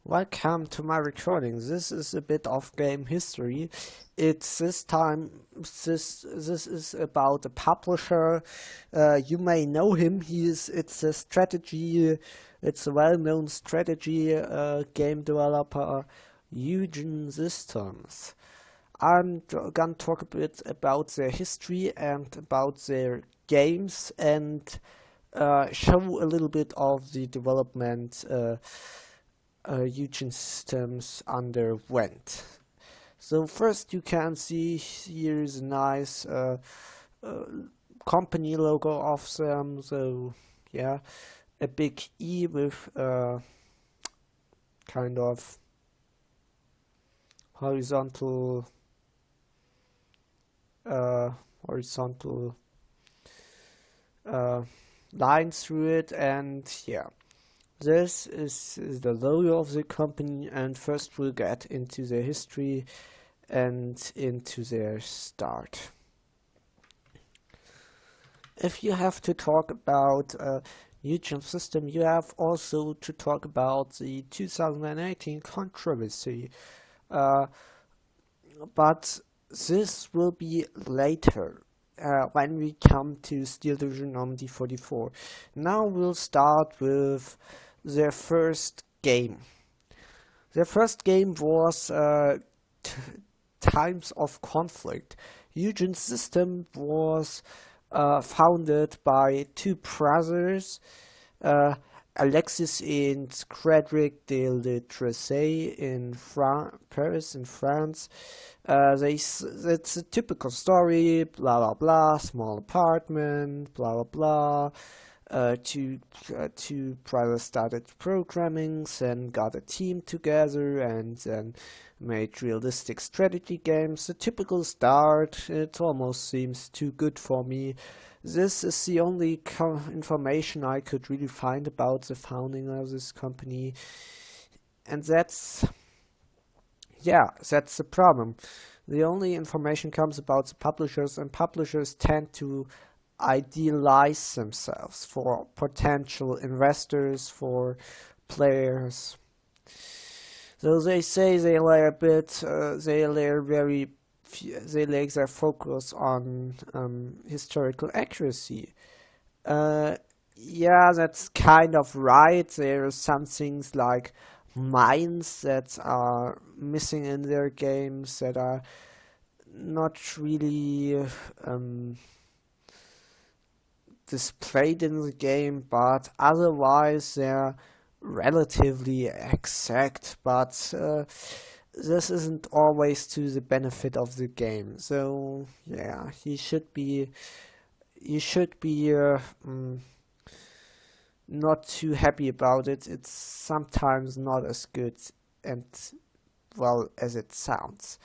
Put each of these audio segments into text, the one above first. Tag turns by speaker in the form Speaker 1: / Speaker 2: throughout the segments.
Speaker 1: Welcome to my recording. This is a bit of game history. It's this time. This is about a publisher. You may know him. It's a strategy. It's a well-known strategy game developer, Eugen Systems. Gonna talk a bit about their history and about their games and show a little bit of the development. Eugen Systems underwent. So first you can see here's a nice uh, company logo of them. So yeah, a big E with kind of horizontal uh, horizontal uh, line through it, and yeah. This is the logo of the company, and first we'll get into their history and into their start. If you have to talk about Eugen System, you have also to talk about the 2018 controversy. Uh, but this will be later. When we come to Steel Division Normandy 44. Now we'll start with their first game. Their first game was Times of Conflict. Eugen's system was founded by two brothers, Alexis and Frederic de Letreset in Paris, in France. It's a typical story, blah blah blah, small apartment, blah blah blah. Two brothers started programming, then got a team together, and then made realistic strategy games. A typical start. It almost seems too good for me. This is the only information I could really find about the founding of this company, and that's the problem. The only information comes about the publishers, and publishers tend to idealize themselves for potential investors, for players. So they say they lay a bit, they lay their focus on historical accuracy. Yeah, that's kind of right. There are some things like mines that are missing in their games that are not really displayed in the game, but otherwise they're relatively exact, but this isn't always to the benefit of the game. So yeah, you should be not too happy about it. It's sometimes not as good and well as it sounds.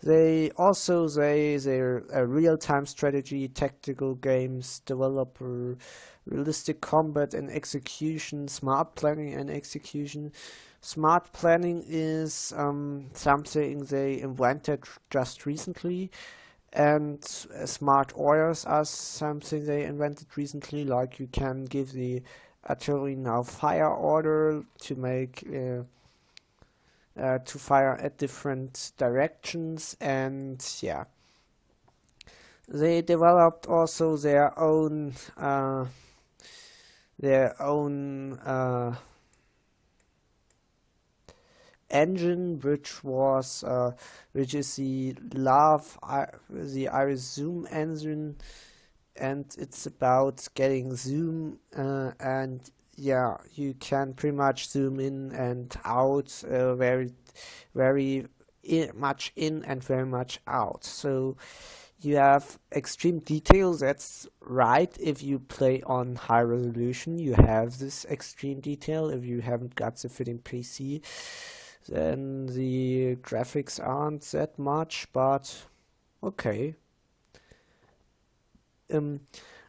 Speaker 1: They also they're a real-time strategy, tactical games developer, realistic combat and execution, smart planning and execution. Smart planning is something they invented just recently, and smart orders are something they invented recently. Like you can give the artillery now fire order to make. To fire at different directions, and yeah, they developed also their own engine, which is the R.U.S.E engine, and it's about getting zoom and yeah, you can pretty much zoom in and out, very much in and very much out. So you have extreme detail. That's right. If you play on high resolution, you have this extreme detail. If you haven't got the fitting PC, then the graphics aren't that much. But okay.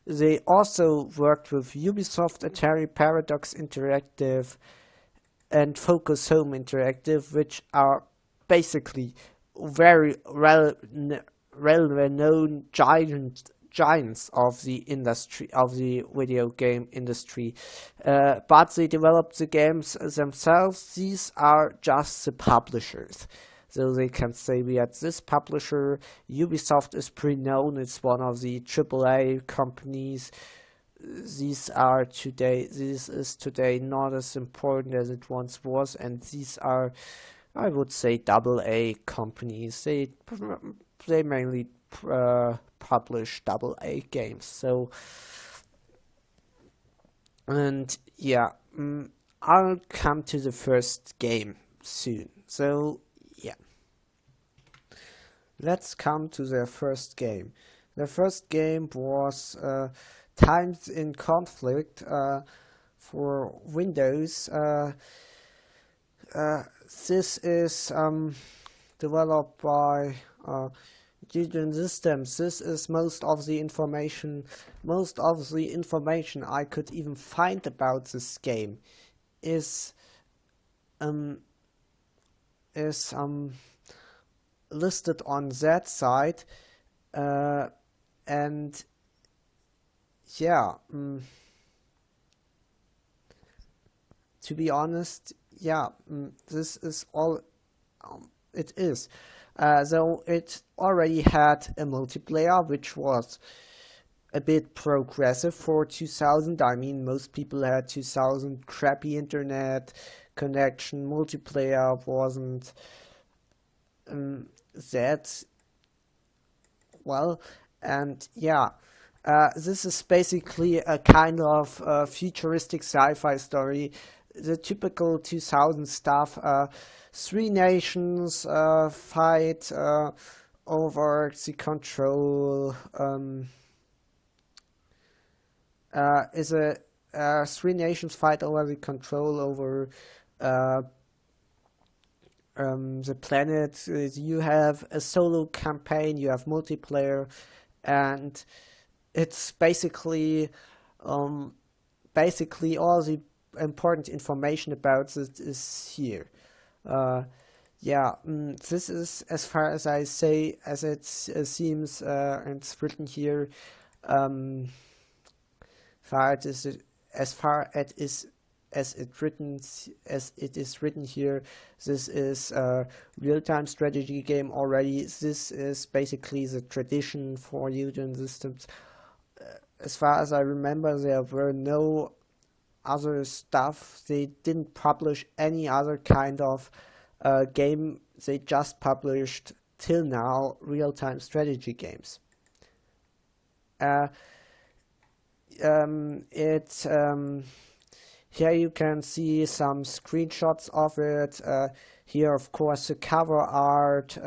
Speaker 1: They also worked with Ubisoft, Atari, Paradox Interactive, and Focus Home Interactive, which are basically very well-known giants of the industry, of the video game industry, but they develop the games themselves. These are just the publishers. So they can say, we had this publisher. Ubisoft is pretty known. It's one of the AAA companies. This is today not as important as it once was, and these are, I would say, AA companies. They mainly publish AA games. So, and yeah, I'll come to the first game soon. So yeah, let's come to their first game. The first game was Times in Conflict for Windows. This is developed by Eugen Sytems. This is most of the information I could even find about this game is listed on that site, and yeah, to be honest, yeah, this is all it is. Though it already had a multiplayer, which was a bit progressive for 2000. I mean, most people had 2000 crappy internet connection. Multiplayer wasn't that well, and yeah. This is basically a kind of futuristic sci-fi story, the typical 2000 stuff. Three nations fight over the control. Three nations fight over the control over the planet. You have a solo campaign, you have multiplayer, and it's basically all the important information about it is here. Yeah, this is, as far as I say, as it seems, and it's written here. As it is written here, this is a real-time strategy game already. This is basically the tradition for Eugen Systems. As far as I remember, there were no other stuff. They didn't publish any other kind of game. They just published, till now, real-time strategy games. Here you can see some screenshots of it. Here, of course, the cover art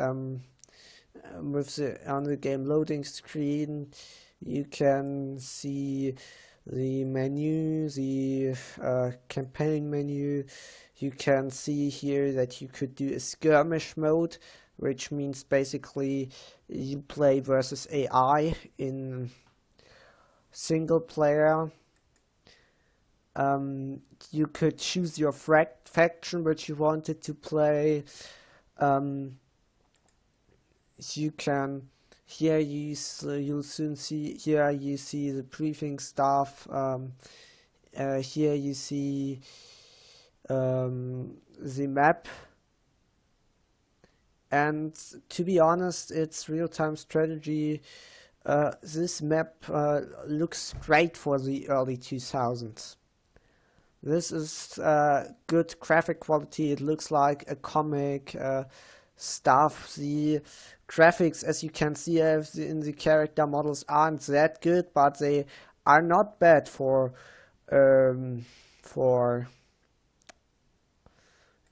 Speaker 1: with on the game loading screen. You can see the menu, the campaign menu. You can see here that you could do a skirmish mode, which means basically you play versus AI in single player. You could choose your faction which you wanted to play. You can, here you'll soon see, here you see the briefing stuff. Here you see the map, and to be honest, it's real-time strategy. This map looks great for the early 2000s. This is good graphic quality. It looks like a comic stuff. The graphics, as you can see in the character models, aren't that good, but they are not bad for the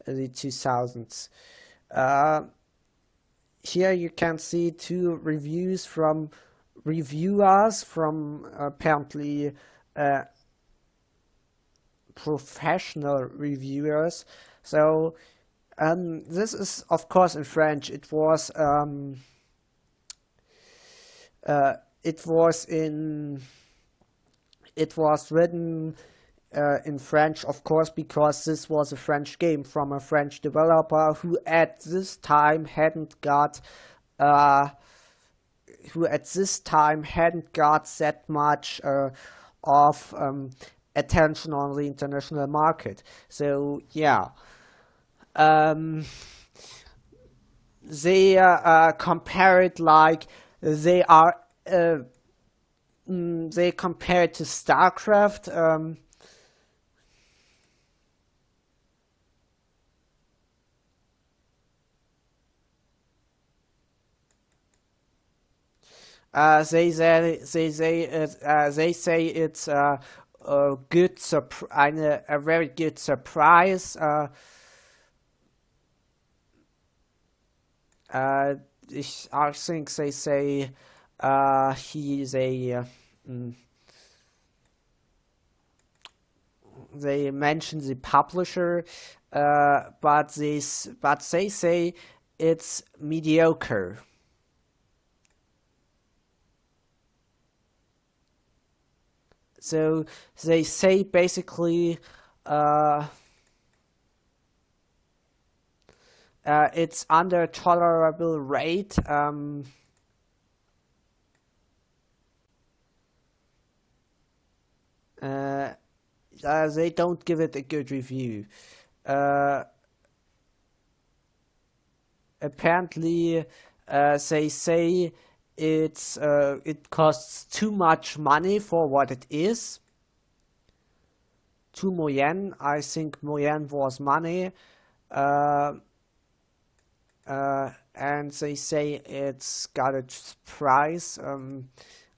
Speaker 1: 2000s. Here you can see two reviews from reviewers, from apparently professional reviewers. So this is, of course, in French. It was written in French, of course, because this was a French game from a French developer who at this time hadn't got who at this time hadn't got that much of attention on the international market. So yeah, um, they compare it like they are. They compare it to StarCraft. They say it's a good a very good surprise. I think they say he's a. They mention the publisher, but they say it's mediocre. So they say basically it's under tolerable rate. They don't give it a good review. Apparently, they say it costs too much money for what it is. 2 million, I think million was money. And they say it's got a price.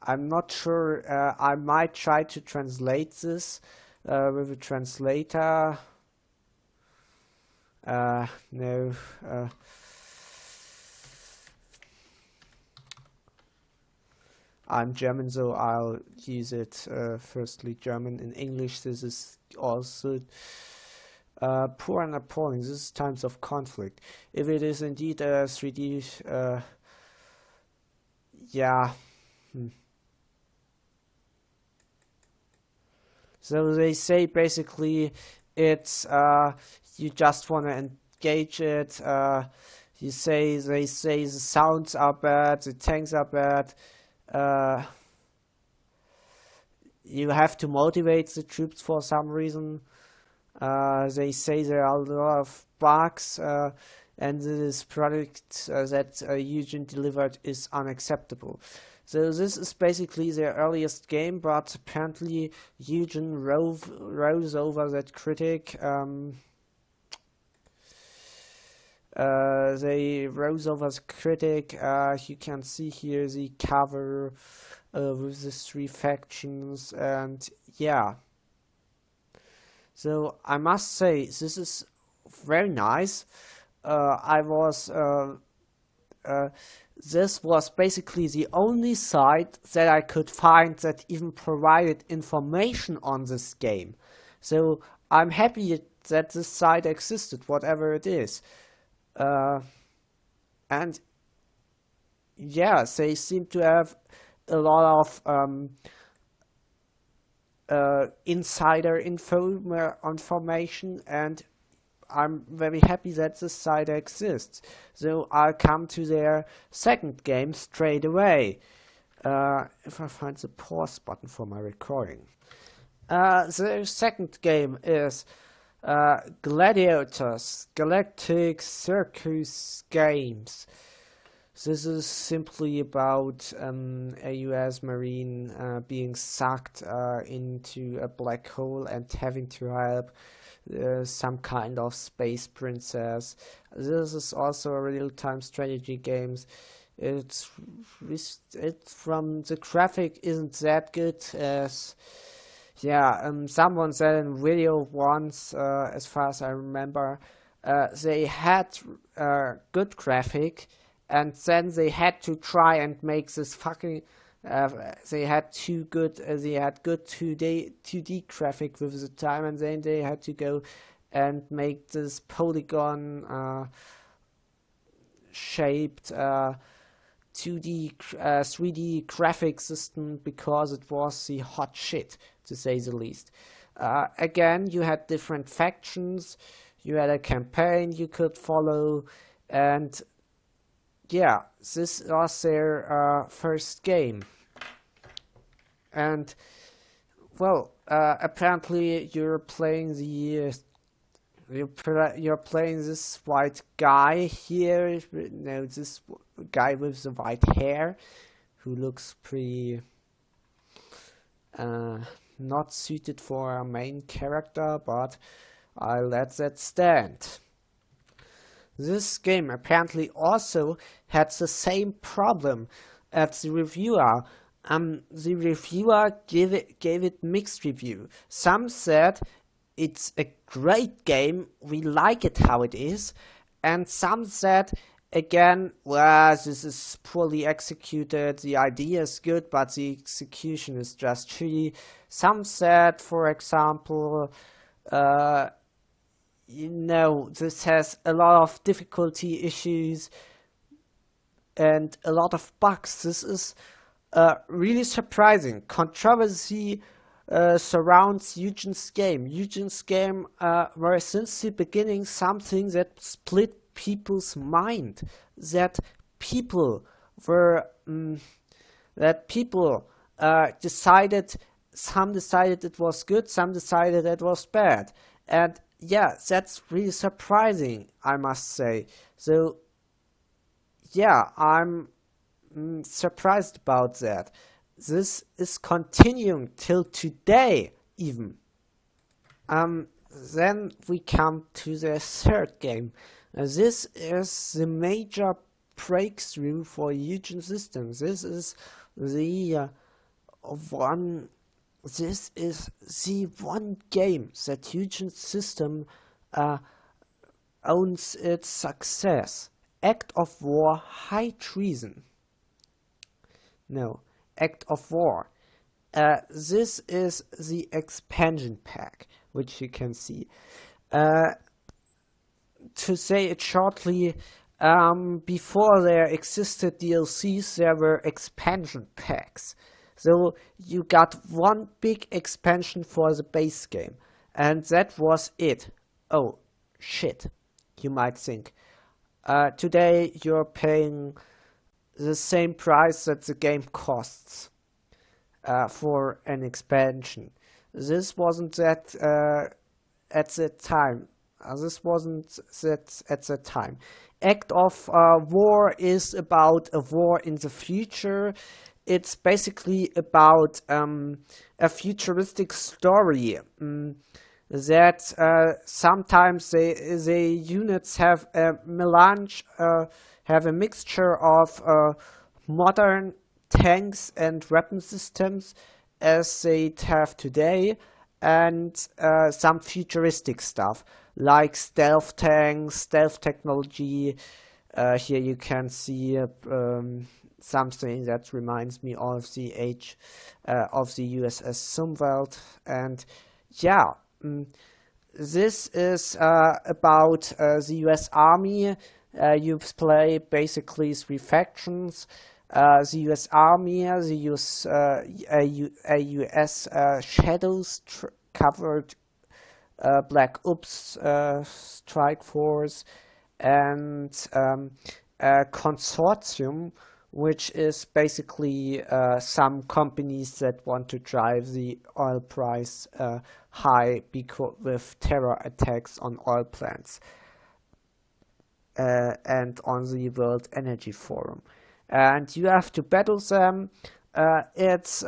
Speaker 1: I'm not sure. I might try to translate this with a translator. No. I'm German, so I'll use it firstly German. In English, this is also poor and appalling. This is times of conflict. If it is indeed a 3D, yeah. So they say basically it's you just want to engage it. They say the sounds are bad, the tanks are bad. You have to motivate the troops for some reason. They say there are a lot of bugs, and this product that Eugen delivered is unacceptable. So this is basically their earliest game, but apparently Eugen rose over that critic. They rose over the critic. You can see here the cover with the 3 factions, and yeah. So I must say this is very nice. This was basically the only site that I could find that even provided information on this game. So I'm happy that this site existed, whatever it is. And yeah, they seem to have a lot of insider information, and I'm very happy that this site exists. So I'll come to their second game straight away. If I find the pause button for my recording. The second game is Gladiators Galactic Circus Games. This is simply about a U.S. Marine being sucked into a black hole and having to help some kind of space princess. This is also a real-time strategy game. It's from the graphic isn't that good as someone said in video once, as far as I remember, they had good graphic, and then they had to try and make this fucking. They had good 2D graphic with the time, and then they had to go and make this polygon shaped 2D 3D graphic system because it was the hot shit, to say the least. Again, you had different factions, you had a campaign you could follow, and yeah, this was their first game. And well, apparently you're playing you're playing this white guy here. No, this guy with the white hair, who looks pretty not suited for a main character, but I'll let that stand. This game apparently also had the same problem as the reviewer. The reviewer gave it mixed review. Some said it's a great game, we like it how it is, and some said again, well, this is poorly executed, the idea is good, but the execution is just shitty. Some said, for example, this has a lot of difficulty issues and a lot of bugs. This is really surprising. Controversy surrounds Eugen's game. Eugen's game were since the beginning something that split people's mind. That people were decided. Some decided it was good. Some decided it was bad. And yeah, that's really surprising, I must say. So yeah, I'm surprised about that. This is continuing till today, even. Then we come to the third game. This is the major breakthrough for Eugen Systems. This is the one. This is the one game that Eugen System owns its success. Act of War, High Treason. No, Act of War. This is the expansion pack, which you can see. To say it shortly, before there existed DLCs, there were expansion packs. So you got one big expansion for the base game, and that was it. Oh, shit, you might think. Today you're paying the same price that the game costs for an expansion. This wasn't that at that time. This wasn't that at that time. Act of War is about a war in the future. It's basically about a futuristic story that sometimes the units have a melange, have a mixture of modern tanks and weapon systems as they have today, and some futuristic stuff like stealth tanks, stealth technology. Here you can see something that reminds me of the age of the USS Zumwalt. And yeah, this is about the US Army. You play basically three factions. The US Army, the US Shadows covered Black Ops Strike Force, and a consortium, which is basically some companies that want to drive the oil price high with terror attacks on oil plants and on the World Energy Forum. And you have to battle them. This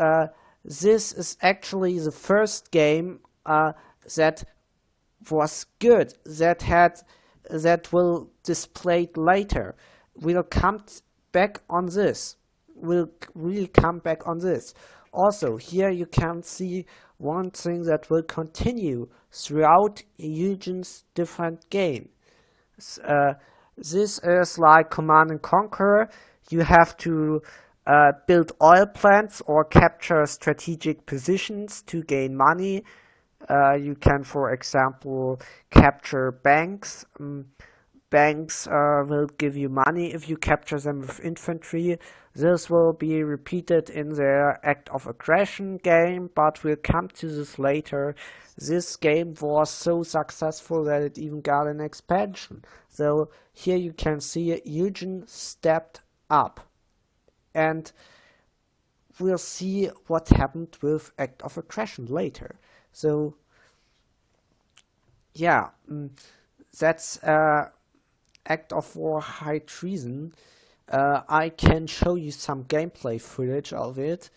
Speaker 1: is actually the first game that was good, that will displayed later. We'll come back on this. We'll really come back on this. Also, here you can see one thing that will continue throughout Eugen's different games. This is like Command and Conquer. You have to build oil plants or capture strategic positions to gain money. You can, for example, capture banks, banks will give you money if you capture them with infantry. This will be repeated in the Act of Aggression game, but we'll come to this later. This game was so successful that it even got an expansion. So here you can see Eugen stepped up. And we'll see what happened with Act of Aggression later. So yeah, that's Act of War High Treason. I can show you some gameplay footage of it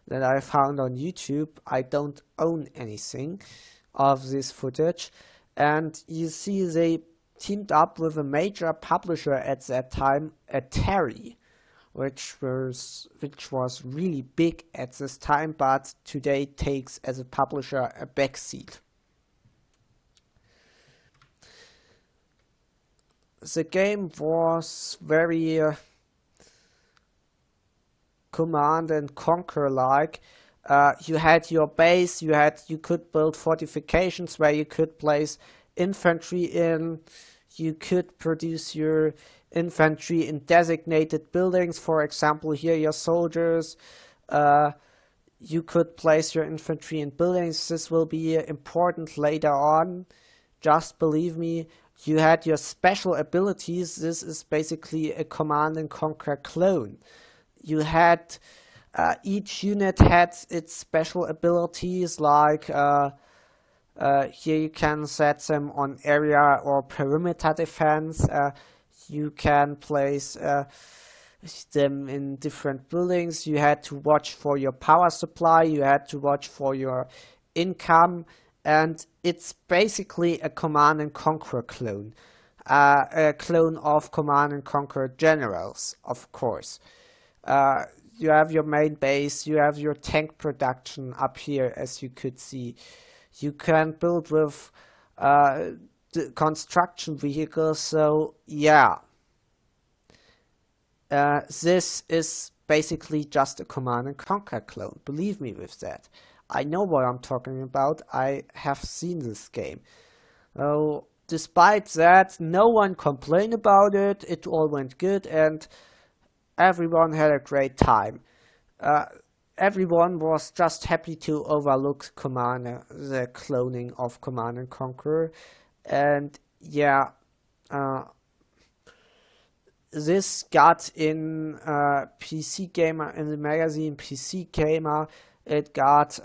Speaker 1: that I found on YouTube. I don't own anything of this footage. And you see they teamed up with a major publisher at that time, Atari, which was really big at this time, but today takes as a publisher a backseat. The game was very command and conquer like. You had your base, you could build fortifications where you could place infantry in, you could produce your infantry in designated buildings, for example here your soldiers. You could place your infantry in buildings. This will be important later on, just believe me. You had your special abilities. This is basically a command and conquer clone. You had each unit had its special abilities, like here you can set them on area or perimeter defense. You can place them in different buildings. You had to watch for your power supply, you had to watch for your income, and it's basically a Command and Conquer clone. A clone of Command and Conquer generals, of course. You have your main base, you have your tank production up here, as you could see. You can build with the construction vehicles, so yeah. This is basically just a Command and Conquer clone, believe me with that. I know what I'm talking about, I have seen this game. So, despite that, no one complained about it, it all went good, and everyone had a great time. Everyone was just happy to overlook the cloning of Command and Conquer, and yeah, this got in PC Gamer, in the magazine PC Gamer. It got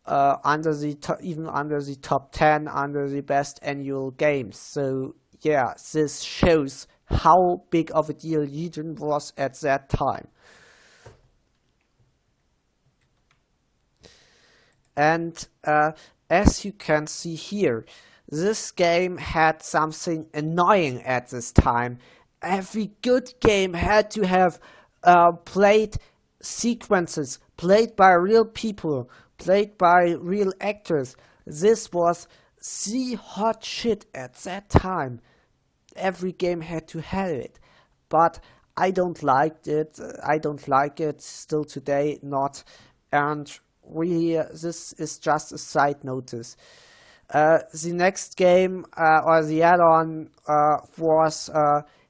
Speaker 1: even under the top 10 under the best annual games. So yeah, this shows how big of a deal Eugen was at that time. And as you can see here, this game had something annoying at this time. Every good game had to have played sequences, played by real people, played by real actors. This was the hot shit at that time. Every game had to have it, but I don't like it. I don't like it still today, not. And really, this is just a side notice. The next game or the add-on was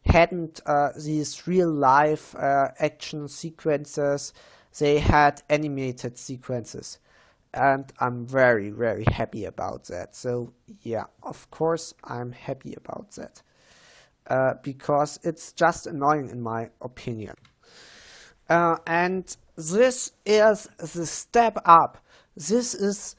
Speaker 1: hadn't these real life action sequences. They had animated sequences, and I'm very, very happy about that. So yeah, of course I'm happy about that, because it's just annoying in my opinion. And this is the step up. This is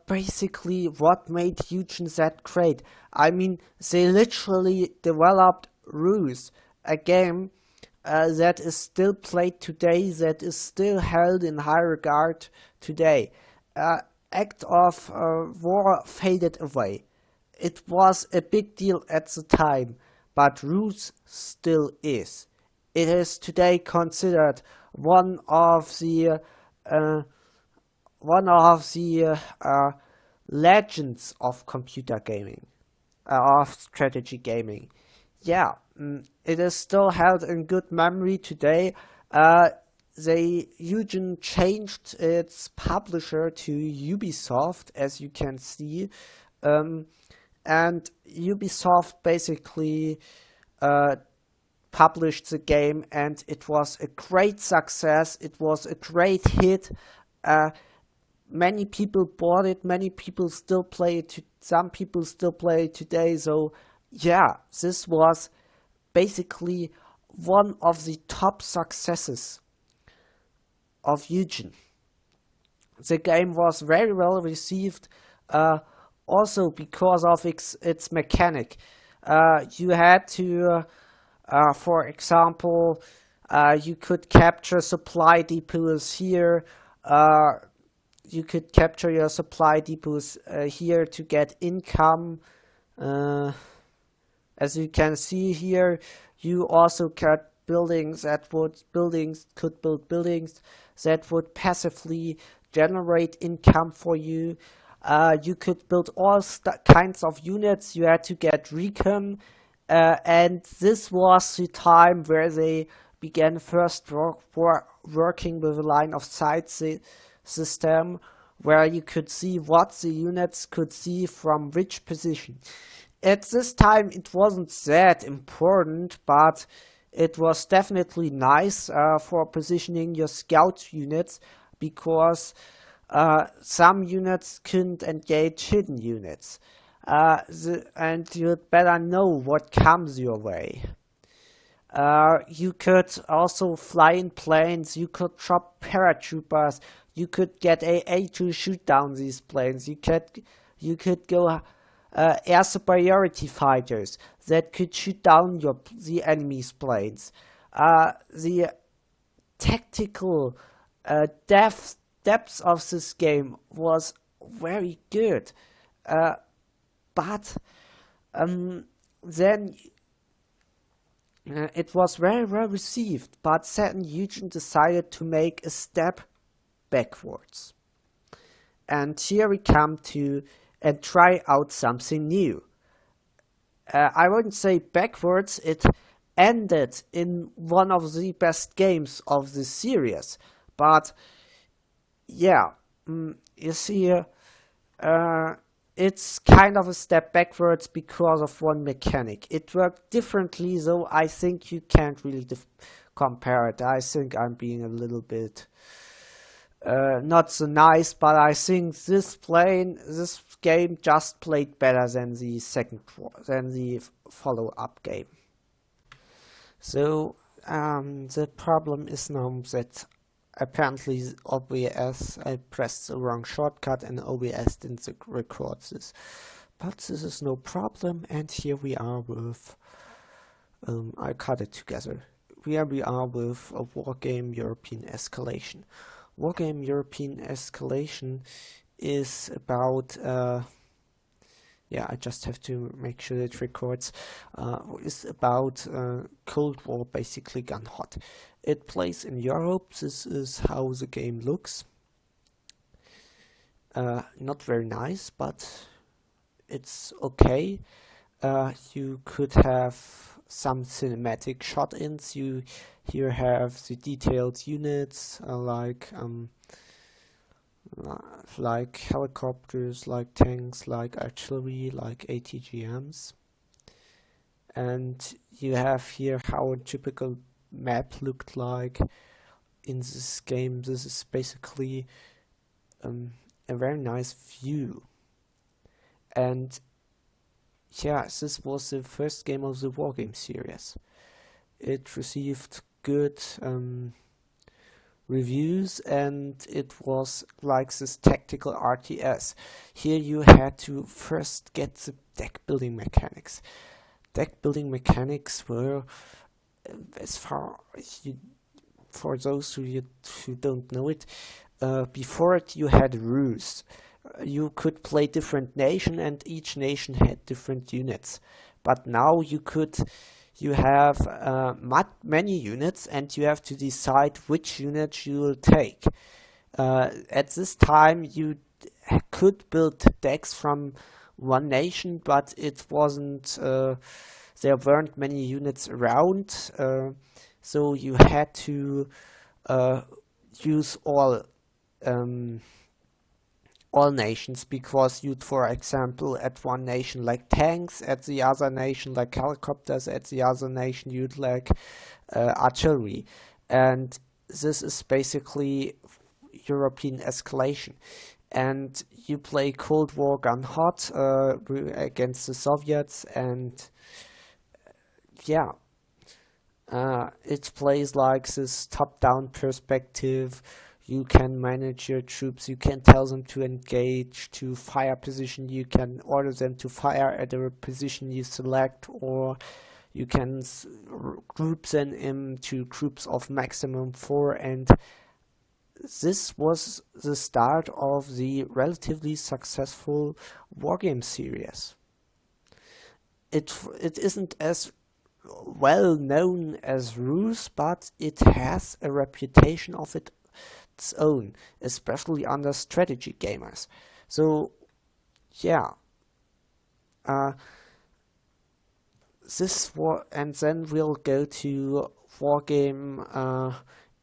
Speaker 1: basically what made Eugen that great. I mean, they literally developed R.U.S E, a game that is still played today, that is still held in high regard today. Act of War faded away. It was a big deal at the time, but R.U.S E still is. It is today considered one of the legends of computer gaming, of strategy gaming. Yeah, it is still held in good memory today. Eugen changed its publisher to Ubisoft, as you can see, and and Ubisoft basically published the game, and it was a great success. It was a great hit. Many people bought it. Many people still play it. Some people still play it today. So yeah, this was basically one of the top successes of Eugen. The game was very well received, also because of its mechanic. You had to, for example, you could capture supply depots here. You could capture your supply depots here to get income. As you can see here, you also could could build buildings that would passively generate income for you. You could build all kinds of units. You had to get recon, and this was the time where they began first working with a line of sight system, where you could see what the units could see from which position. At this time it wasn't that important, but it was definitely nice for positioning your scout units, because some units couldn't engage hidden units, and you'd better know what comes your way. You could also fly in planes, you could drop paratroopers, you could get AA to shoot down these planes, you could go air superiority fighters that could shoot down the enemy's planes. The tactical depth of this game was very good, but then it was very well received, but then Eugen decided to make a step backwards. And here we come to and try out something new. I wouldn't say backwards, it ended in one of the best games of the series, but yeah, you see, it's kind of a step backwards because of one mechanic. It worked differently, though I think you can't really compare it. I think I'm being a little bit not so nice, but I think this game just played better than the follow-up game. So the problem is now that apparently OBS, I pressed the wrong shortcut and OBS didn't record this. But this is no problem, and here we are with, I cut it together. Here we are with a Wargame European Escalation. Wargame European Escalation is about, yeah, I just have to make sure it records, is about Cold War, basically gun hot. It plays in Europe. This is how the game looks. Not very nice, but it's okay. You could have some cinematic shot-ins. You here have the detailed units, like helicopters, like tanks, like artillery, like ATGMs. And you have here how a typical map looked like in this game. This is basically a very nice view. And yeah, this was the first game of the Wargame series. It received good reviews, and it was like this tactical RTS. Here you had to first get the deck building mechanics. Deck building mechanics were, as far as for those who don't know it, before it you had R.U.S.E. You could play different nation, and each nation had different units. But now you have many units, and you have to decide which unit you will take. At this time you could build decks from one nation, but it wasn't, there weren't many units around, so you had to use all all nations, because you'd, for example, at one nation like tanks, at the other nation like helicopters, at the other nation you'd like artillery. And this is basically European escalation. And you play Cold War gun hot against the Soviets, and yeah, it plays like this top-down perspective. You can manage your troops, you can tell them to engage, to fire position, you can order them to fire at a position you select, or you can group them into groups of maximum 4, and this was the start of the relatively successful wargame series. It isn't as well known as Ruse, but it has a reputation of its own, especially under strategy gamers. So, yeah, and then we'll go to wargame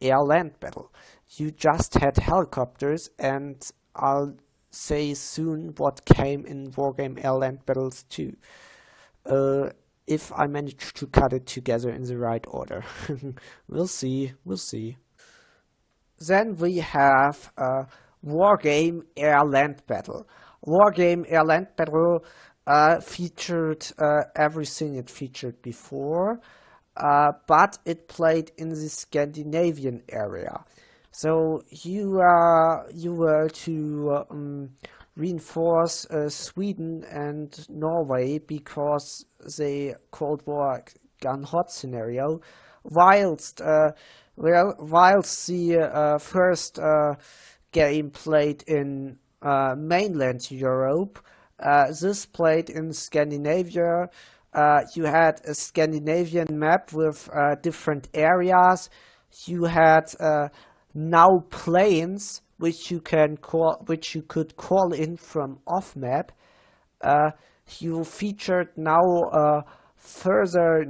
Speaker 1: air-land battle. You just had helicopters, and I'll say soon what came in wargame air-land battles too. If I manage to cut it together in the right order. We'll see. Then we have wargame air-land battle. Wargame air-land battle featured everything it featured before, but it played in the Scandinavian area. So you were to reinforce Sweden and Norway because the Cold War gun hot scenario, whilst the first game played in mainland Europe, this played in Scandinavia. You had a Scandinavian map with different areas. You had now planes which you could call in from off map. You featured now further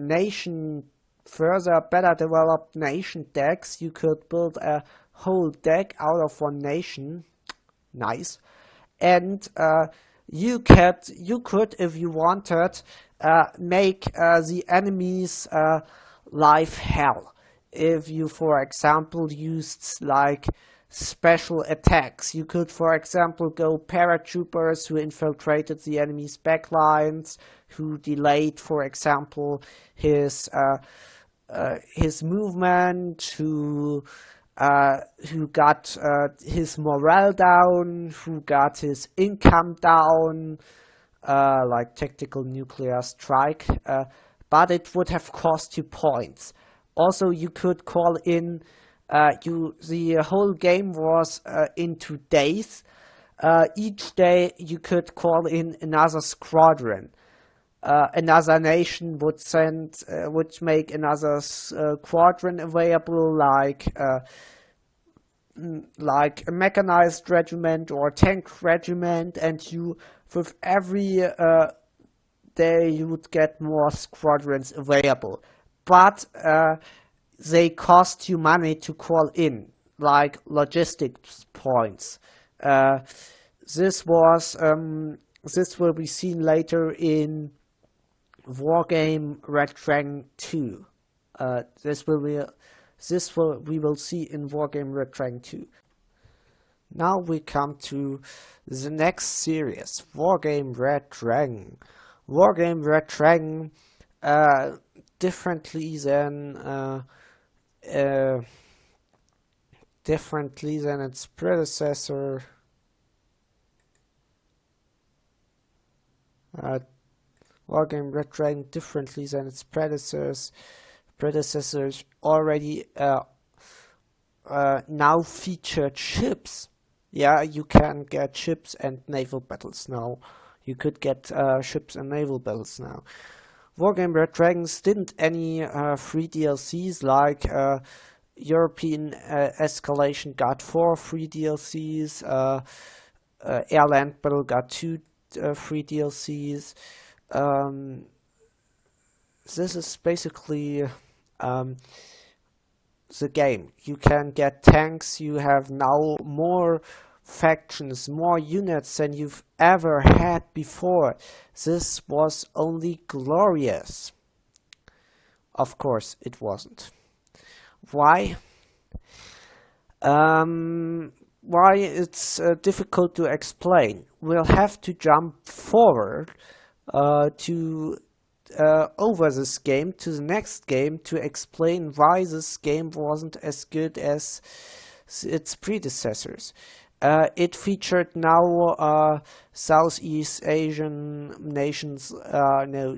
Speaker 1: better developed nation decks. You could build a whole deck out of one nation. Nice. And you could, if you wanted, make the enemy's life hell. If you, for example, used like special attacks, you could, for example, go paratroopers who infiltrated the enemy's backlines, who delayed, for example, his movement, who got his morale down, who got his income down, like tactical nuclear strike, but it would have cost you points. Also, you could call in, the whole game was into days. Each day you could call in another squadron. Another nation would make another squadron available, like a mechanized regiment or tank regiment, and with every day you would get more squadrons available. But they cost you money to call in, like logistics points. This will be seen later in Wargame Red Dragon 2. We will see in Wargame Red Dragon 2. Now we come to the next series, Wargame Red Dragon. Wargame Red Dragon, differently than its predecessor, Wargame Red Dragon, differently than its predecessors already now featured ships. Yeah, you can get ships and naval battles now. You could get ships and naval battles now. Wargame Red Dragons didn't any free DLCs, like European Escalation got 4 free DLCs, Airland Battle got 2 free DLCs. This is basically the game. You can get tanks, you have now more factions, more units than you've ever had before. This was only glorious. Of course, it wasn't. Why? Why it's difficult to explain. We'll have to jump forward to over this game to the next game to explain why this game wasn't as good as its predecessors. It featured now Southeast Asian nations, no,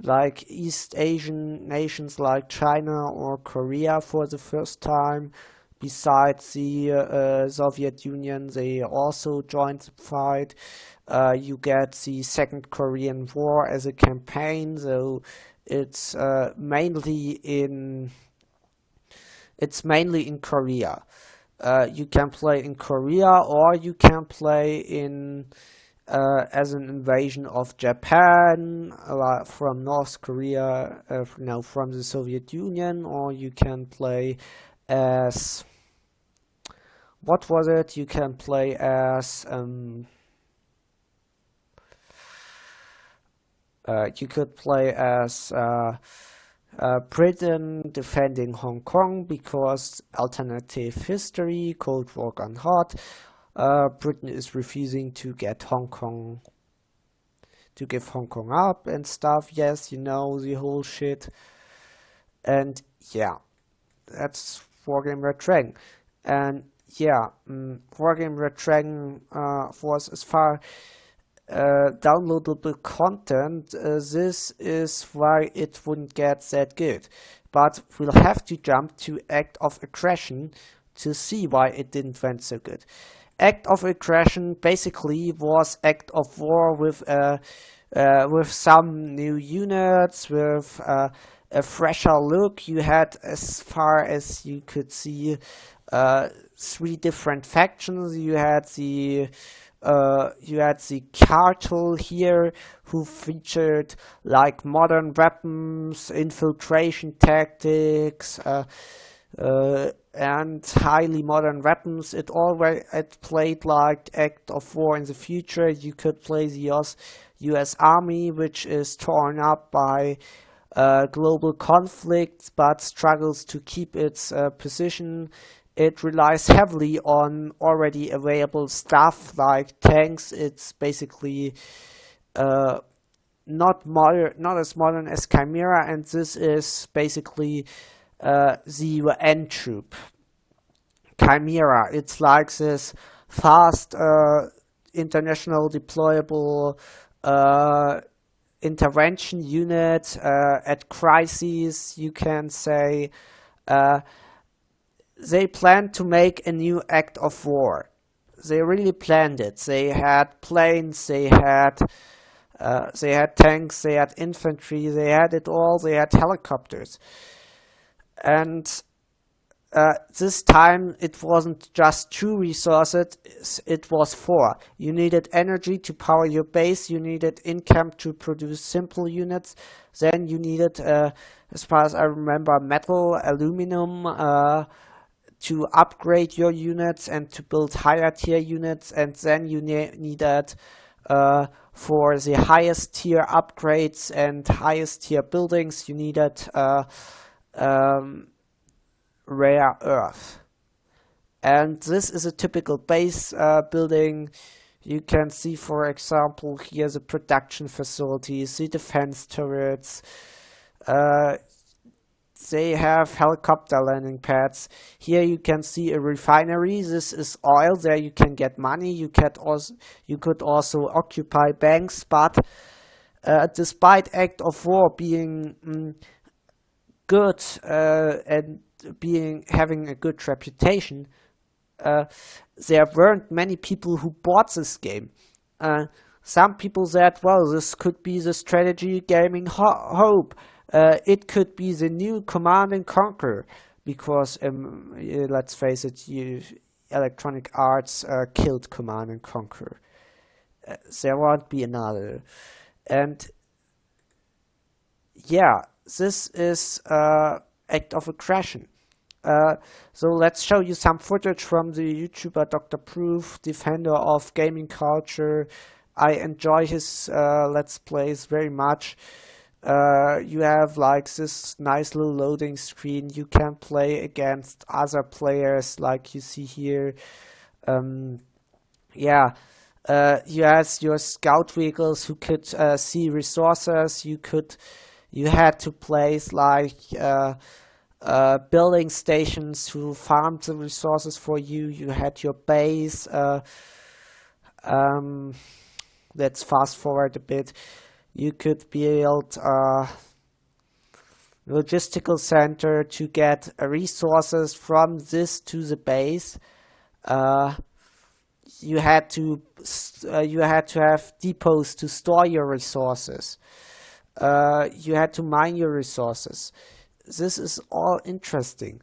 Speaker 1: like East Asian nations like China or Korea for the first time. Besides the Soviet Union, they also joined the fight. You get the Second Korean War as a campaign, so it's mainly in Korea. You can play in Korea, or you can play in as an invasion of Japan from North Korea, from the Soviet Union, or you can play as what was it? You can play as you could play as Britain defending Hong Kong because alternative history, Cold War gone hot. Britain is refusing to get Hong Kong, to give Hong Kong up and stuff. Yes, you know, the whole shit. And yeah, that's Wargame Red Dragon. And yeah, Wargame Red Dragon was as far downloadable content. This is why it wouldn't get that good. But we'll have to jump to Act of Aggression to see why it didn't went so good. Act of Aggression basically was Act of War with some new units, with a fresher look. You had, as far as you could see, 3 different factions. You had the cartel here, who featured like modern weapons, infiltration tactics, and highly modern weapons. It played like Act of War in the future. You could play the U.S. Army, which is torn up by global conflicts but struggles to keep its position. It relies heavily on already available stuff like tanks. It's basically not as modern as Chimera, and this is basically the UN troop. Chimera, it's like this fast international deployable intervention unit at crises, you can say. They planned to make a new Act of War. They really planned it. They had planes, they had tanks, they had infantry, they had it all, they had helicopters. And this time it wasn't just 2 resources, it was 4. You needed energy to power your base, you needed income to produce simple units, then you needed, as far as I remember, metal, aluminum, to upgrade your units and to build higher tier units, and then you needed for the highest tier upgrades and highest tier buildings, you needed rare earth. And this is a typical base building. You can see, for example, here the production facilities, the defense turrets. They have helicopter landing pads. Here you can see a refinery. This is oil. There you can get money. You could also occupy banks. But despite Act of War being good and having a good reputation, there weren't many people who bought this game. Some people said, well, this could be the strategy gaming hope. It could be the new Command and Conquer, because let's face it, Electronic Arts killed Command and Conquer. There won't be another. And yeah, this is Act of Aggression. So let's show you some footage from the YouTuber Dr. Proof, defender of gaming culture. I enjoy his Let's Plays very much. You have like this nice little loading screen. You can play against other players like you see here. Yeah, you have your scout vehicles who could see resources. You had to place like building stations to farm the resources for you. You had your base. Um, let's fast forward a bit. You could build a logistical center to get resources from this to the base. Uh, you had to have depots to store your resources. You had to mine your resources. This is all interesting,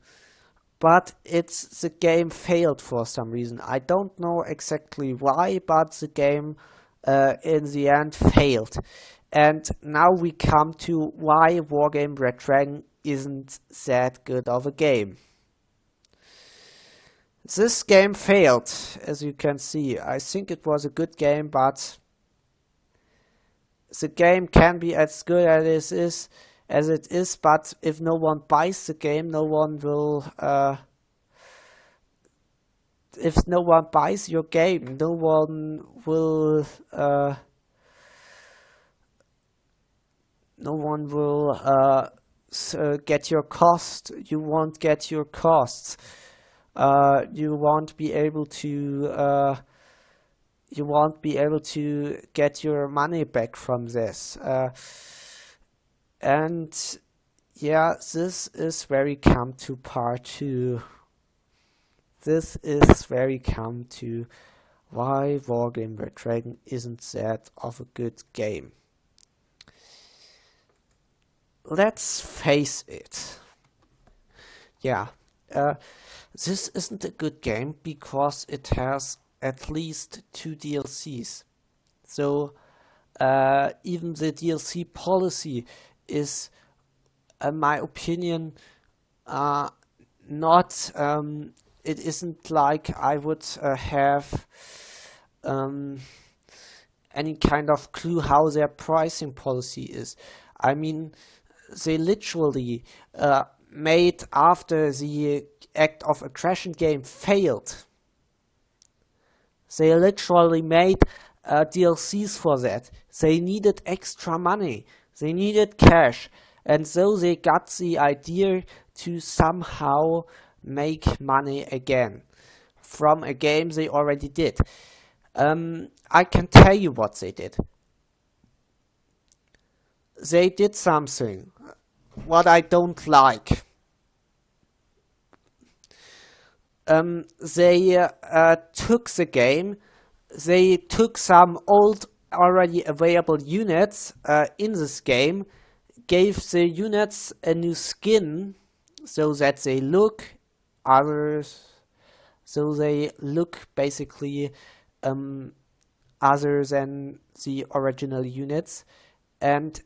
Speaker 1: but the game failed for some reason. I don't know exactly why, but the game in the end failed. And now we come to why Wargame Red Dragon isn't that good of a game. This game failed, as you can see. I think it was a good game, but the game can be as good as it is, but if no one buys the game, no one will. If no one buys your game, no one will. No one will get your cost. You won't get your costs. You won't be able to. You won't be able to get your money back from this. And yeah, this is where we come to part 2. This is where we come to why Wargame Red Dragon isn't that of a good game. Let's face it. Yeah, this isn't a good game because it has at least 2 DLCs. So even the DLC policy is, in my opinion, not. It isn't like I would have any kind of clue how their pricing policy is. I mean, they literally made, after the act of aggression game failed, they literally made DLCs for that. They needed extra money. They needed cash. And so they got the idea to somehow make money again from a game they already did. I can tell you what they did. They did something what I don't like. They took the game, they took some old already available units in this game, gave the units a new skin so that they look basically other than the original units. And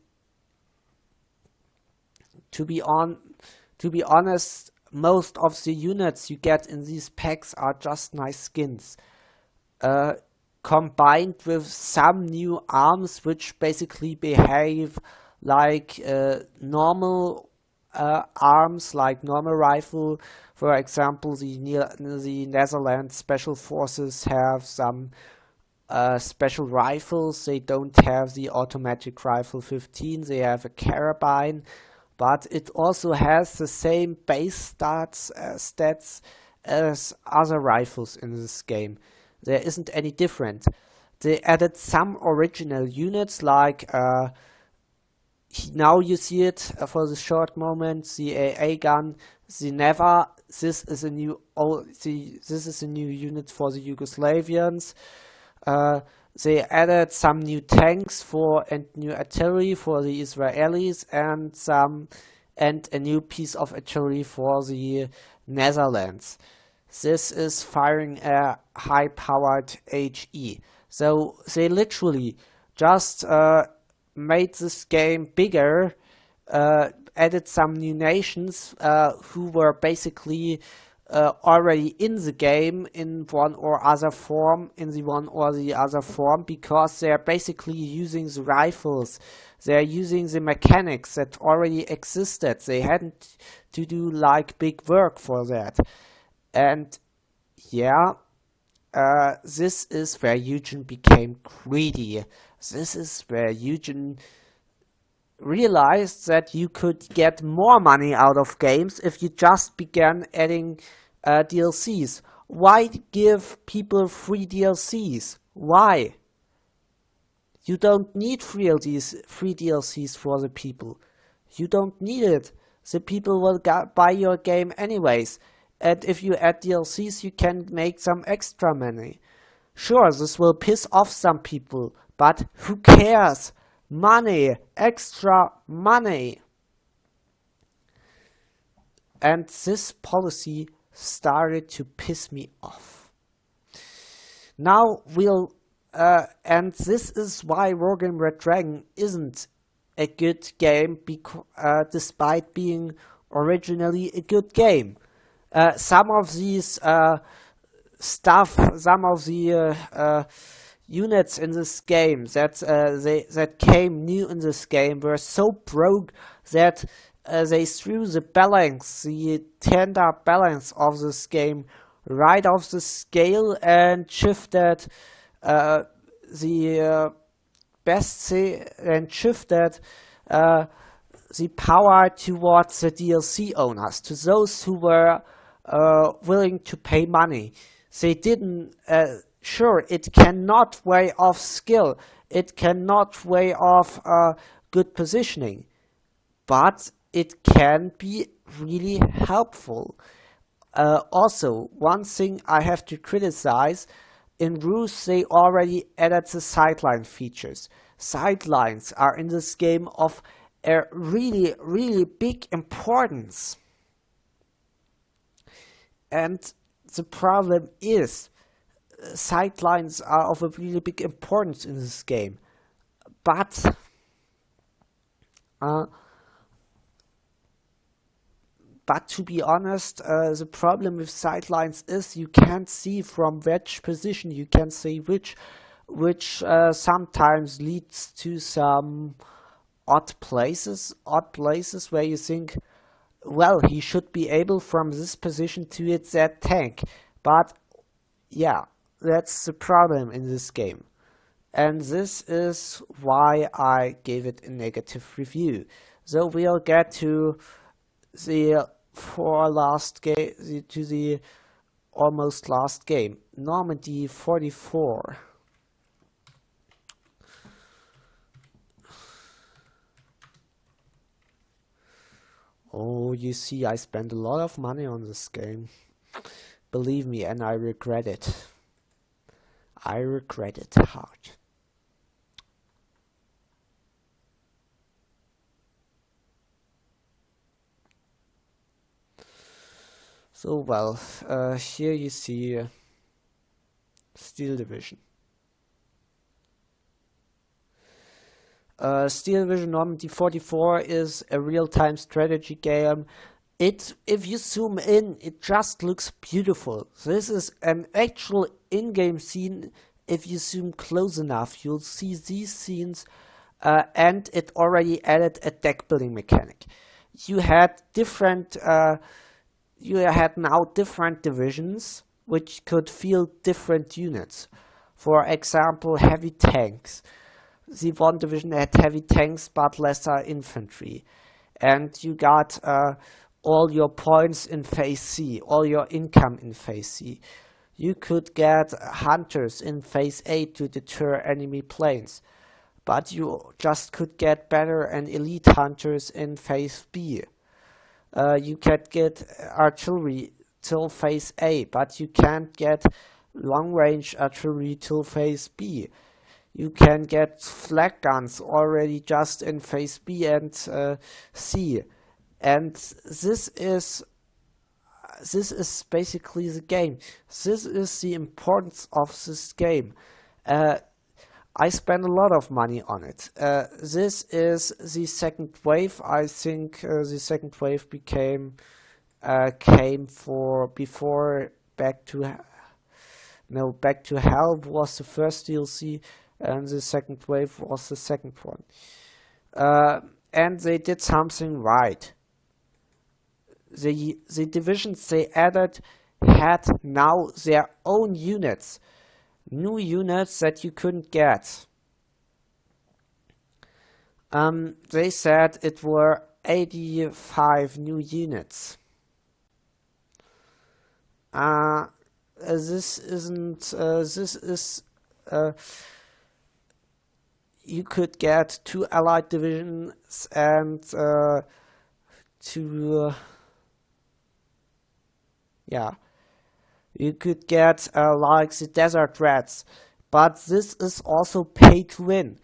Speaker 1: to be honest, most of the units you get in these packs are just nice skins, combined with some new arms which basically behave like normal arms, like normal rifle. For example, the Netherlands Special Forces have some special rifles. They don't have the automatic rifle 15, they have a carabine, but it also has the same base stats as other rifles in this game. There isn't any different. They added some original units, like now you see it for the short moment, the AA gun, the Neva. This is a new unit for the Yugoslavians. They added some new tanks and new artillery for the Israelis, and a new piece of artillery for the Netherlands. This is firing a high-powered HE. So they literally just made this game bigger, added some new nations who were basically already in the game in one or other form, because they're basically using the rifles, they're using the mechanics that already existed. They hadn't to do like big work for that. And yeah, this is where Eugen became greedy. This is where Eugen realized that you could get more money out of games if you just began adding DLCs. Why give people free DLCs? Why? You don't need free DLCs for the people. You don't need it. The people will buy your game anyways. And if you add DLCs, you can make some extra money. Sure, this will piss off some people, but who cares? Money, extra money. And this policy started to piss me off. Now and this is why Wargame Red Dragon isn't a good game, despite being originally a good game. Some of these some of the units in this game that came new in this game were so broke that they threw the tender balance of this game right off the scale and shifted the power towards the DLC owners, to those who were willing to pay money. They didn't. Sure, it cannot weigh off skill. It cannot weigh off good positioning, but it can be really helpful. Also, one thing I have to criticize, in R.U.S.E. they already added the sideline features. Sidelines are in this game of a really, really big importance. And the problem is, sidelines are of a really big importance in this game. But to be honest, the problem with sidelines is you can't see from which position you can see which sometimes leads to some odd places where you think, well, he should be able from this position to hit that tank. But yeah, that's the problem in this game. And this is why I gave it a negative review. So we'll get to the almost last game, Normandy 44. Oh, you see, I spent a lot of money on this game. Believe me, and I regret it. I regret it hard. So, well, here you see Steel Division. Steel Division Normandy 44 is a real-time strategy game. If you zoom in, it just looks beautiful. This is an actual in-game scene. If you zoom close enough, you'll see these scenes, and it already added a deck building mechanic. You had now different divisions which could field different units. For example, heavy tanks. The one division had heavy tanks but lesser infantry. And you got all your points in phase C, all your income in phase C. You could get hunters in phase A to deter enemy planes, but you just could get better and elite hunters in phase B. You could get artillery till phase A, but you can't get long-range artillery till phase B. You can get flag guns already just in phase B and C. And this is basically the game. This is the importance of this game. I spent a lot of money on it. This is the second wave. I think the second wave came for before Back to Hell was the first DLC, and the second wave was the second one. And they did something right. The divisions they added had now their own units, new units that you couldn't get. They said it were 85 new units. This is you could get 2 allied divisions and 2 you could get like the Desert Rats, but this is also pay to win,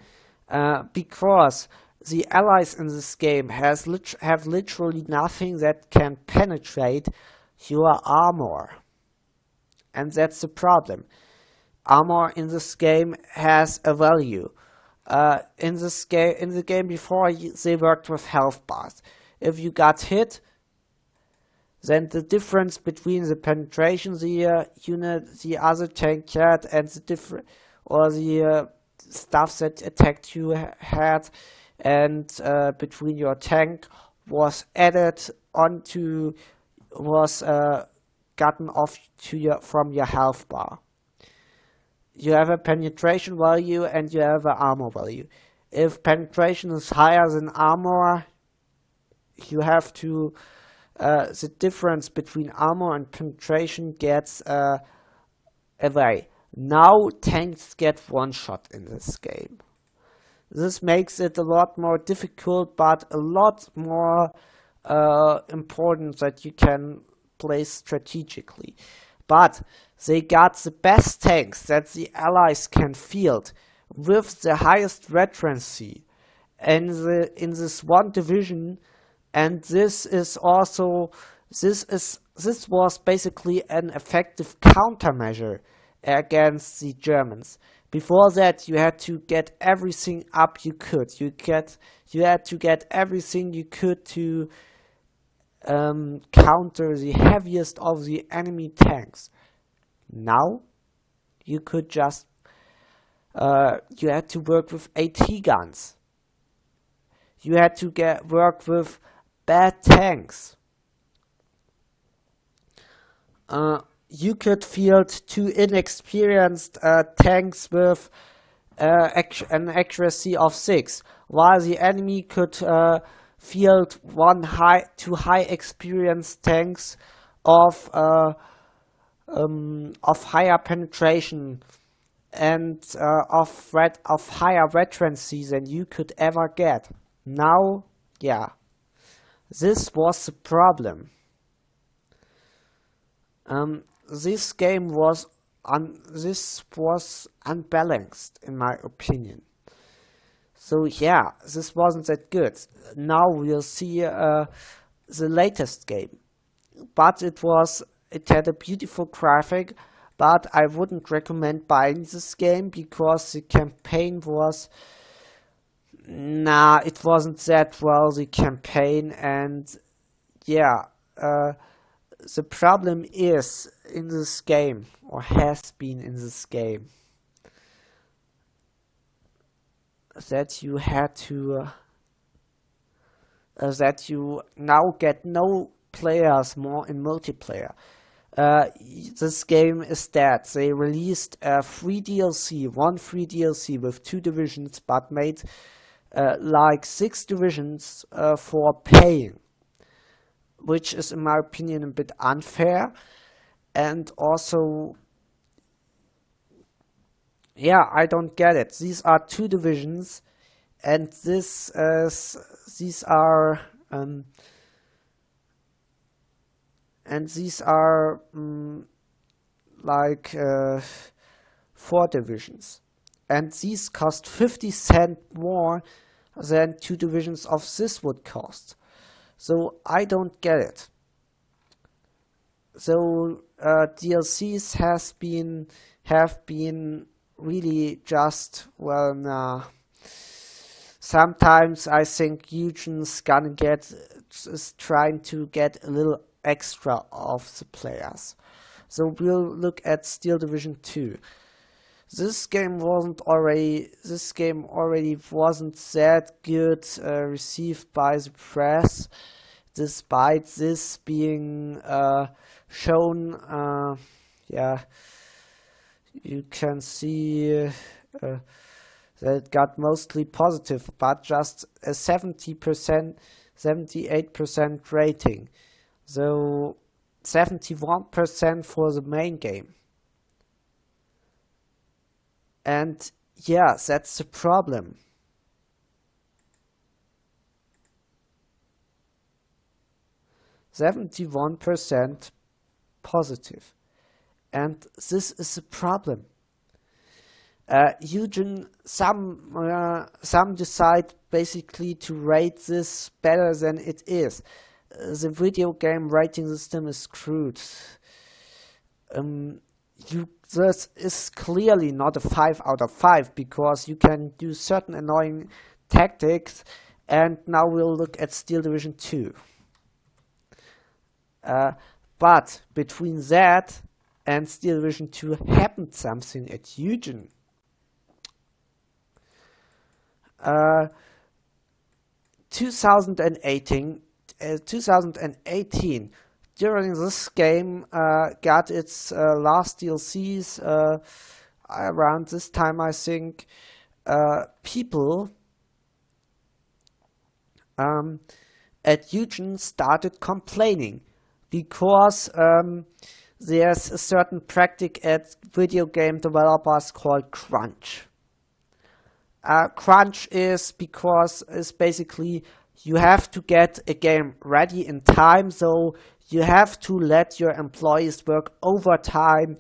Speaker 1: because the allies in this game have literally nothing that can penetrate your armor, and that's the problem. Armor in this game has a value. In the game before, they worked with health bars. If you got hit, then the difference between the penetration the other tank had, and the stuff that attacked you had, and between your tank was added onto, was gotten off from your health bar. You have a penetration value and you have an armor value. If penetration is higher than armor, you have to the difference between armor and penetration gets away. Now tanks get one shot in this game. This makes it a lot more difficult, but a lot more important that you can play strategically. But they got the best tanks that the allies can field with the highest veterancy in this one division, and this was basically an effective countermeasure against the Germans. Before that, you had to get everything up you could. You had to get everything you could to counter the heaviest of the enemy tanks. Now, you could just you had to work with AT guns. You had to work with bad tanks. You could field 2 inexperienced tanks with an accuracy of 6, while the enemy could field 2 high experienced tanks of higher penetration and of higher veterancy than you could ever get. Now, yeah, this was the problem. This game was unbalanced, in my opinion. So yeah, this wasn't that good. Now we'll see the latest game, but it had a beautiful graphic. But I wouldn't recommend buying this game because the campaign it wasn't that well, the campaign, and yeah, the problem is in this game, or has been in this game, that you had to that you now get no players more in multiplayer. This game is dead. They released one free DLC with 2 divisions, but made like 6 divisions for paying, which is, in my opinion, a bit unfair. And also, yeah, I don't get it. These are 2 divisions, and these are like 4 divisions, and these cost 50 cents more than 2 divisions of this would cost. So I don't get it. So DLCs have been really just, well, nah. Sometimes I think Eugen's gonna get, is trying to get a little extra of the players. So we'll look at Steel Division 2. This game already wasn't that good received by the press, despite this being shown. Yeah, you can see that it got mostly positive, but just a 70%, 78% rating. So 71% for the main game. And yeah, that's the problem. %71 positive. And this is a problem. Eugen, some decide basically to rate this better than it is. The video game rating system is screwed. This is clearly not a 5 out of 5 because you can do certain annoying tactics, and now we'll look at Steel Division 2. But between that and Steel Division 2 happened something at Eugen. 2018, during this game got its last DLCs around this time, I think. People at Eugen started complaining because there's a certain practice at video game developers called crunch. Crunch is basically you have to get a game ready in time, so you have to let your employees work overtime.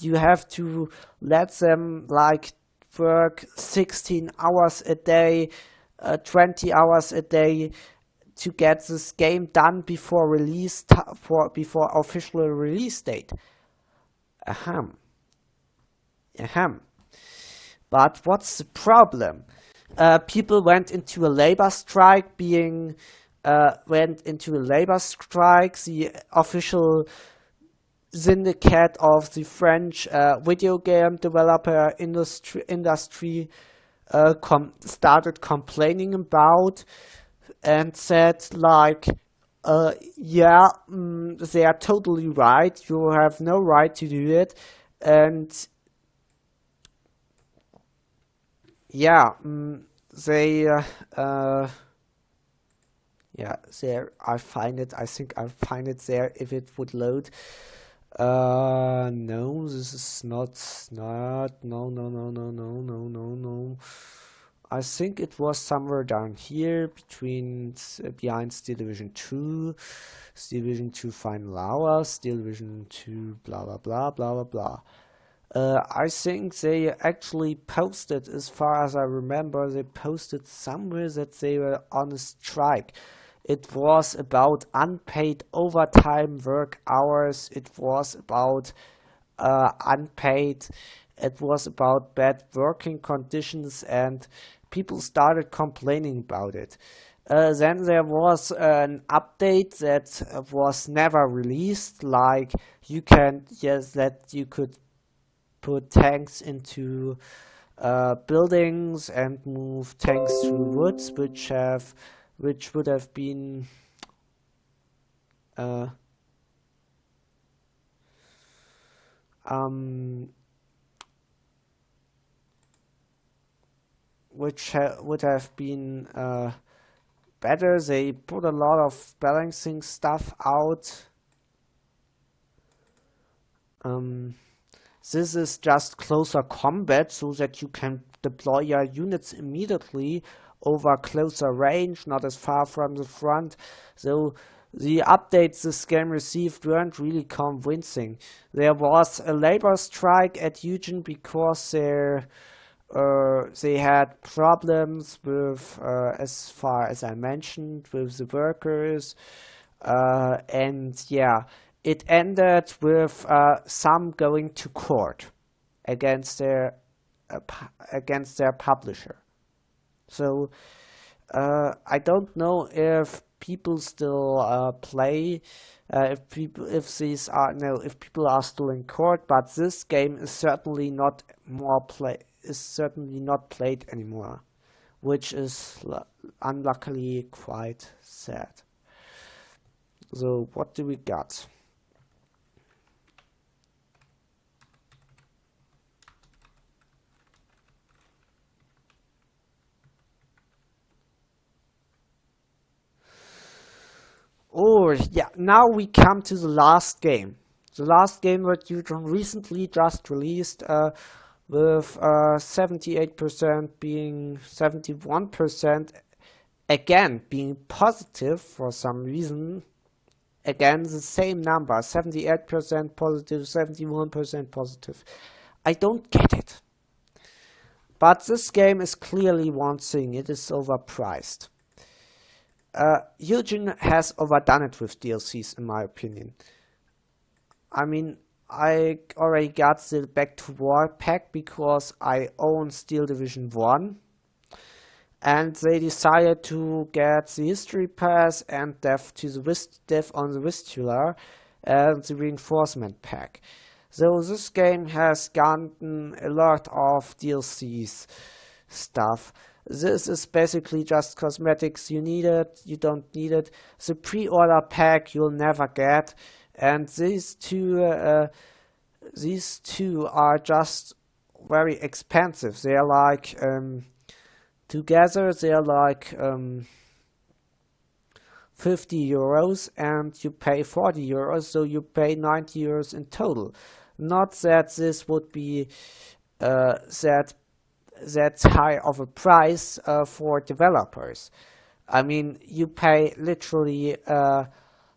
Speaker 1: You have to let them work 16 hours a day, 20 hours a day to get this game done before before official release date. Ahem. But what's the problem? People went into a labor strike. The official syndicate of the French video game developer industry started complaining about and said yeah, they are totally right. You have no right to do it, and yeah, yeah, there, I think I'll find it there if it would load. No, this is not, no. I think it was somewhere down here behind Steel Division 2, Steel Division 2 Final Hours, Steel Division 2 blah blah blah blah blah blah. I think they actually posted, as far as I remember, they posted somewhere that they were on a strike. It was about unpaid overtime work hours. It was about unpaid. It was about bad working conditions, and people started complaining about it. Then there was an update that was never released, that you could put tanks into buildings and move tanks through woods, which would have been would have been better. They put a lot of balancing stuff out. This is just closer combat, so that you can deploy your units immediately over closer range, not as far from the front. So the updates this game received weren't really convincing. There was a labor strike at Eugen because they had problems with, as far as I mentioned, with the workers, and yeah, it ended with some going to court against their against their publisher. So I don't know if people still play, if people are still in court, but this game is certainly not played anymore, which is unluckily quite sad. So what do we got? Oh, yeah, now we come to the last game. The last game that you recently just released, with 78% being 71%, again being positive for some reason. Again, the same number, 78% positive, 71% positive. I don't get it. But this game is clearly one thing, it is overpriced. Eugen has overdone it with DLCs, in my opinion. I mean, I already got the Back to War pack because I own Steel Division 1. And they decided to get the History Pass and Death on the Vistula and the Reinforcement pack. So this game has gotten a lot of DLCs stuff. This is basically just cosmetics. You need it, you don't need it. The pre-order pack you'll never get, and these two are just very expensive. They are like together they are like 50 euros, and you pay 40 euros, so you pay 90 euros in total. Not that this would be that's high of a price for developers. I mean, you pay literally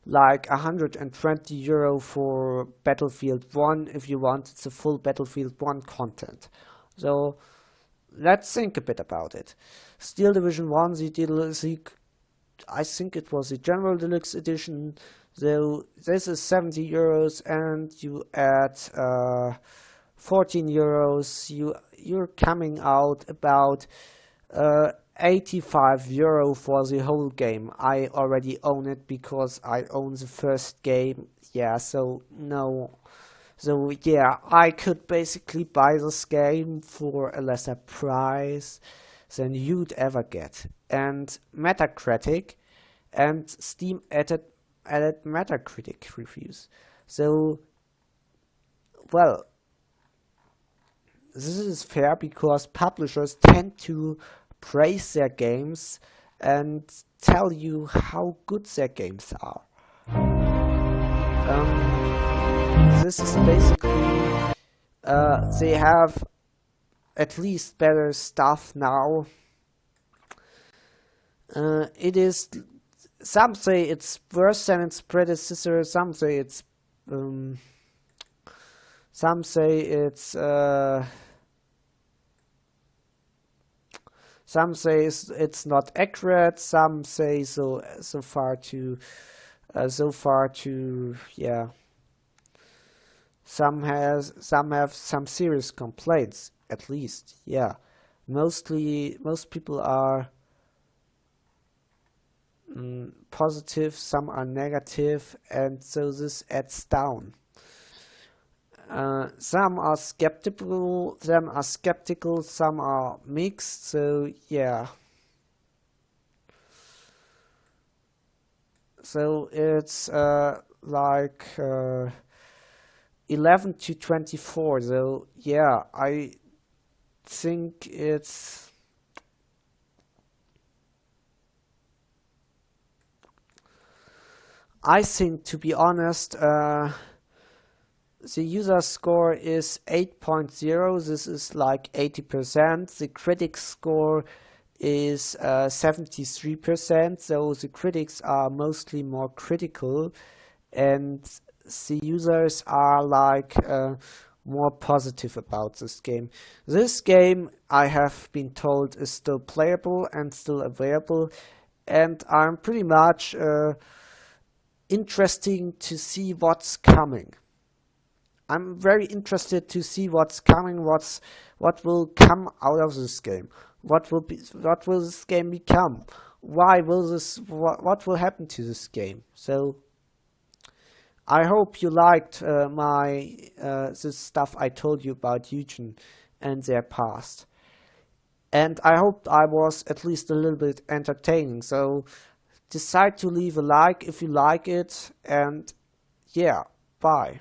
Speaker 1: like 120 euro for Battlefield 1 if you want the full Battlefield 1 content. So let's think a bit about it. Steel Division 1, I think it was the General Deluxe Edition. So this is 70 euros, and you add 14 euros, you're coming out about 85 euro for the whole game. I already own it because I own the first game. Yeah, so no. So yeah, I could basically buy this game for a lesser price than you'd ever get. And Metacritic and Steam added Metacritic reviews. So, well, this is fair because publishers tend to praise their games and tell you how good their games are. This is basically, they have at least better stuff now. Some say it's worse than its predecessor, some say it's it's not accurate. Some say so far too yeah. Some have some serious complaints, at least. Yeah, most people are positive. Some are negative, and so this adds down. Some are skeptical, some are mixed, so yeah. So it's like 11 to 24, so yeah, I think it's to be honest, the user score is 8.0. This is like 80%. The critic score is 73%. So the critics are mostly more critical, and the users are like more positive about this game. This game, I have been told, is still playable and still available, and I'm pretty much interesting to see what's coming. I'm very interested to see what's coming, what will come out of this game. What will this game become? Why will this what will happen to this game? So I hope you liked my this stuff I told you about Eugen and their past. And I hope I was at least a little bit entertaining. So decide to leave a like if you like it, and yeah, bye.